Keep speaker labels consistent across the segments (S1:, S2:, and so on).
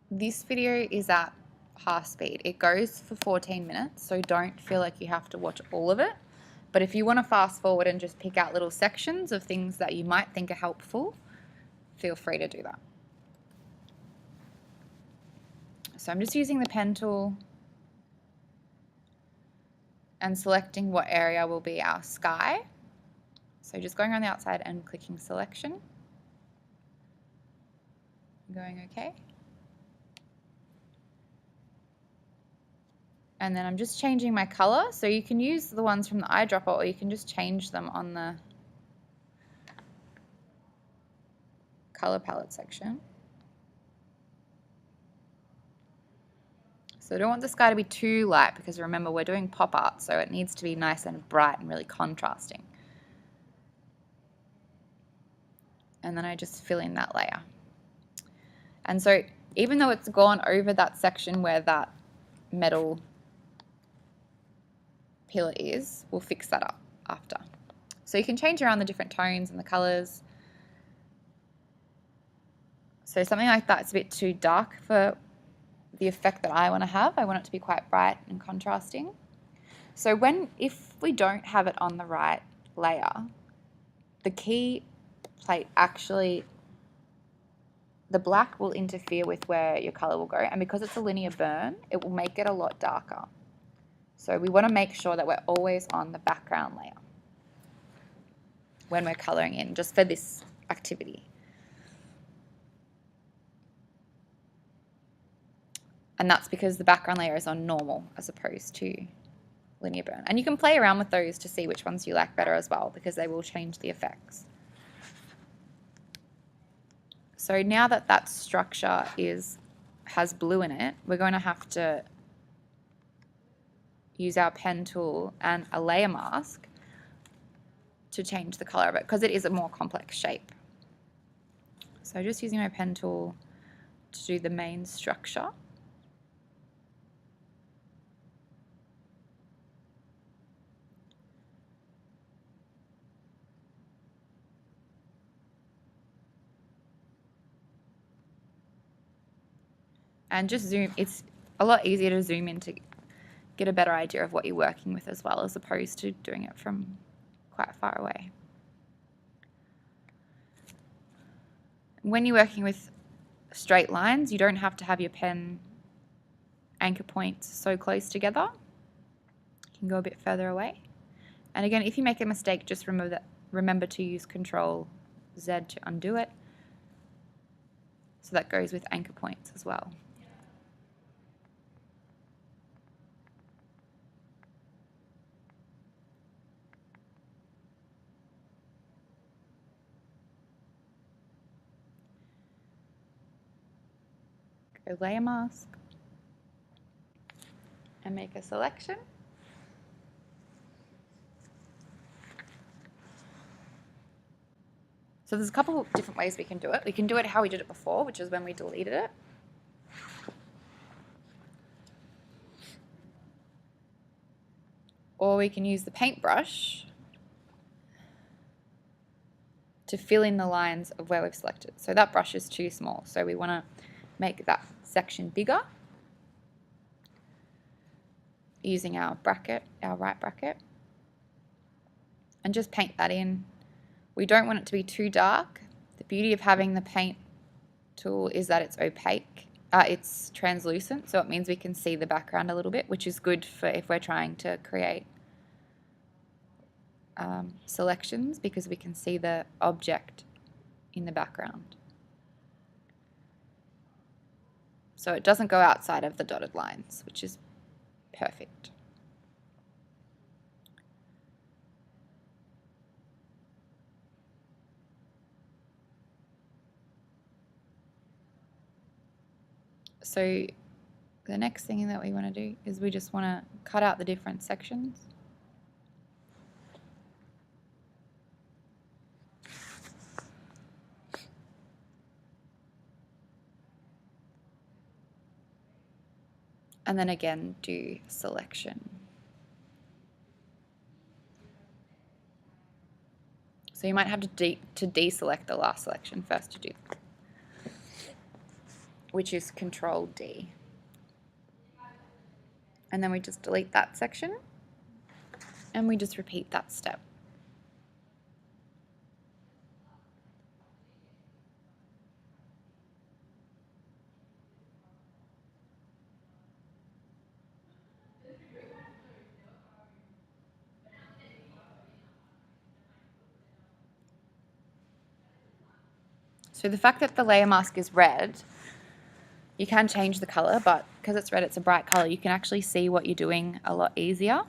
S1: this video is at half speed. It goes for 14 minutes, so don't feel like you have to watch all of it. But if you want to fast forward and just pick out little sections of things that you might think are helpful, feel free to do that. So I'm just using the pen tool and selecting what area will be our sky. So just going around the outside and clicking selection. Going okay. And then I'm just changing my color. So you can use the ones from the eyedropper, or you can just change them on the color palette section. So I don't want the sky to be too light, because remember, we're doing pop art, so it needs to be nice and bright and really contrasting. And then I just fill in that layer. And so even though it's gone over that section where that metal pillar is, we'll fix that up after. So you can change around the different tones and the colors. So something like that's a bit too dark for the effect that I want to have. I want it to be quite bright and contrasting. So if we don't have it on the right layer, the key plate actually, the black will interfere with where your color will go, and because it's a linear burn, it will make it a lot darker. So we want to make sure that we're always on the background layer when we're coloring in, just for this activity. And that's because the background layer is on normal as opposed to linear burn. And you can play around with those to see which ones you like better as well, because they will change the effects. So now that that structure has blue in it, we're going to have to use our pen tool and a layer mask to change the color of it, because it is a more complex shape. So just using my pen tool to do the main structure. And just zoom, it's a lot easier to zoom in to get a better idea of what you're working with as well, as opposed to doing it from quite far away. When you're working with straight lines, you don't have to have your pen anchor points so close together. You can go a bit further away. And again, if you make a mistake, just remember to use Ctrl Z to undo it. So that goes with anchor points as well. Go layer mask and make a selection. So there's a couple of different ways we can do it. We can do it how we did it before, which is when we deleted it. Or we can use the paintbrush to fill in the lines of where we've selected. So that brush is too small, so we want to make that section bigger using our bracket, our right bracket, and just paint that in. We don't want it to be too dark. The beauty of having the paint tool is that it's opaque, it's translucent, so it means we can see the background a little bit, which is good for if we're trying to create selections, because we can see the object in the background. So it doesn't go outside of the dotted lines, which is perfect. So the next thing that we want to do is we just want to cut out the different sections. And then again, do selection. So you might have to deselect the last selection first to do, which is Ctrl D. And then we just delete that section and we just repeat that step. So the fact that the layer mask is red, you can change the color, but because it's red, it's a bright color, you can actually see what you're doing a lot easier.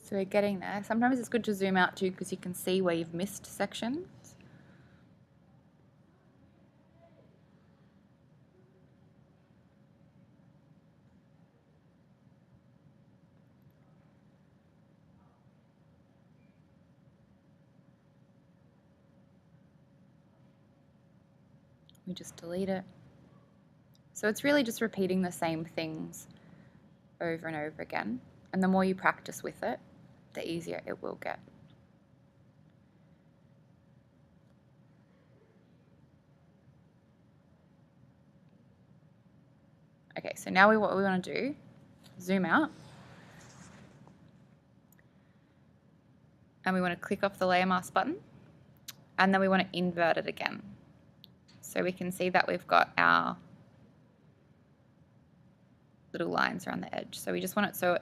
S1: So we're getting there. Sometimes it's good to zoom out too because you can see where you've missed sections. We just delete it. So it's really just repeating the same things over and over again. And the more you practice with it, the easier it will get. Okay, so now what we want to do, zoom out. And we want to click off the layer mask button. And then we want to invert it again. So we can see that we've got our little lines around the edge. So we just want it so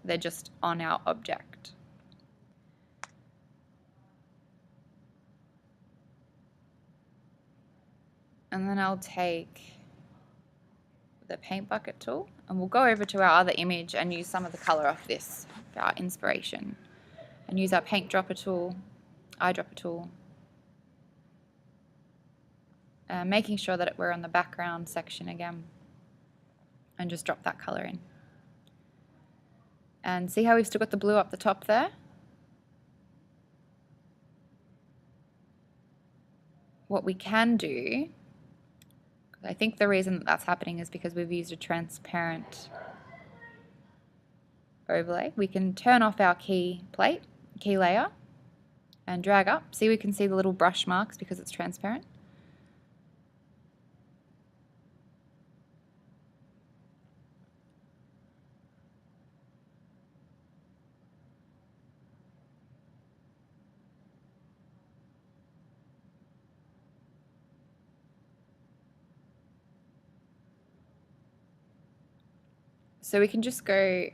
S1: they're just on our object. And then I'll take the paint bucket tool and we'll go over to our other image and use some of the color off this for our inspiration. And use our paint dropper tool, eyedropper tool, making sure that we're on the background section again. And just drop that color in. And see how we've still got the blue up the top there? What we can do, I think the reason that that's happening is because we've used a transparent overlay. We can turn off our key layer, and drag up. See, we can see the little brush marks because it's transparent. So we can just go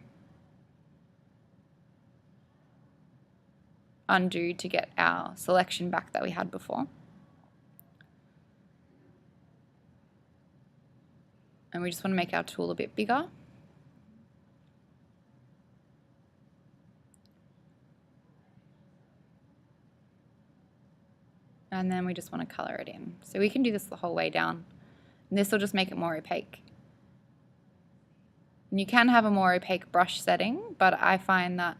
S1: undo to get our selection back that we had before. And we just want to make our tool a bit bigger. And then we just want to color it in. So we can do this the whole way down. And this will just make it more opaque. And you can have a more opaque brush setting, but I find that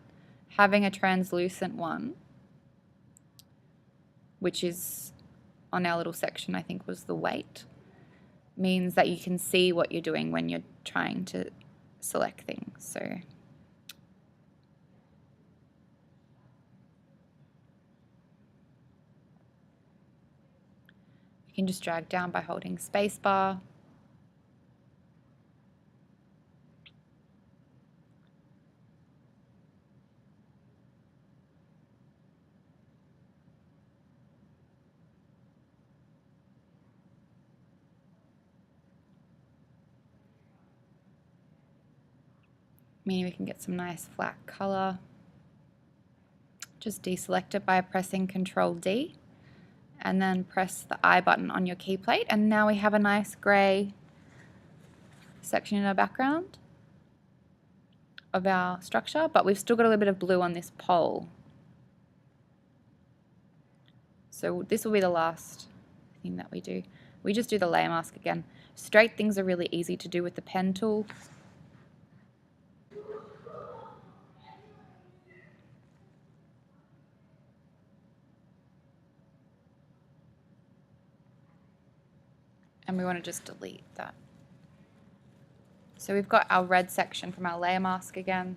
S1: having a translucent one, which is on our little section, I think was the weight, means that you can see what you're doing when you're trying to select things. So you can just drag down by holding spacebar. Meaning we can get some nice flat color. Just deselect it by pressing Ctrl D and then press the I button on your key plate, and now we have a nice grey section in our background of our structure, but we've still got a little bit of blue on this pole. So this will be the last thing that we do. We just do the layer mask again. Straight things are really easy to do with the pen tool. And we want to just delete that. So we've got our red section from our layer mask again,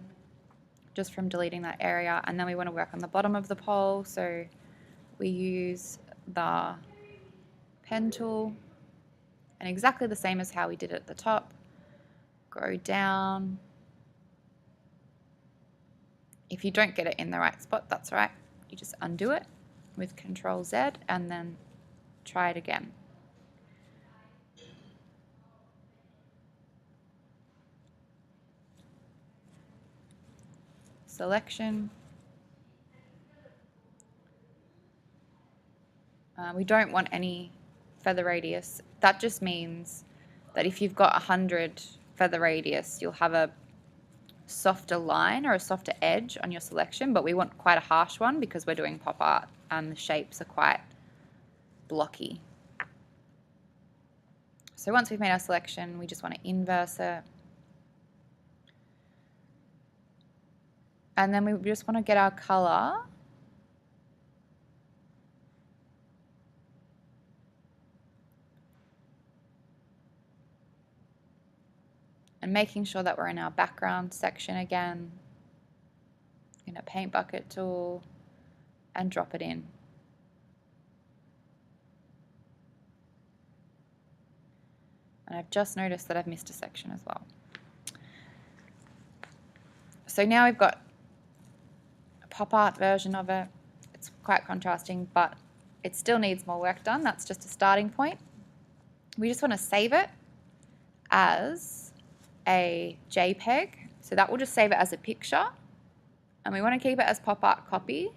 S1: just from deleting that area. And then we want to work on the bottom of the pole. So we use the pen tool, and exactly the same as how we did it at the top. Go down. If you don't get it in the right spot, that's right. You just undo it with Ctrl Z and then try it again. Selection. We don't want any feather radius. That just means that if you've got 100 feather radius, you'll have a softer line or a softer edge on your selection, but we want quite a harsh one because we're doing pop art and the shapes are quite blocky. So once we've made our selection, we just want to inverse it. And then we just want to get our color. And making sure that we're in our background section again, in a paint bucket tool, and drop it in. And I've just noticed that I've missed a section as well. So now we've got a pop art version of it. It's quite contrasting, but it still needs more work done. That's just a starting point. We just want to save it as a JPEG. So that will just save it as a picture. And we want to keep it as pop art copy.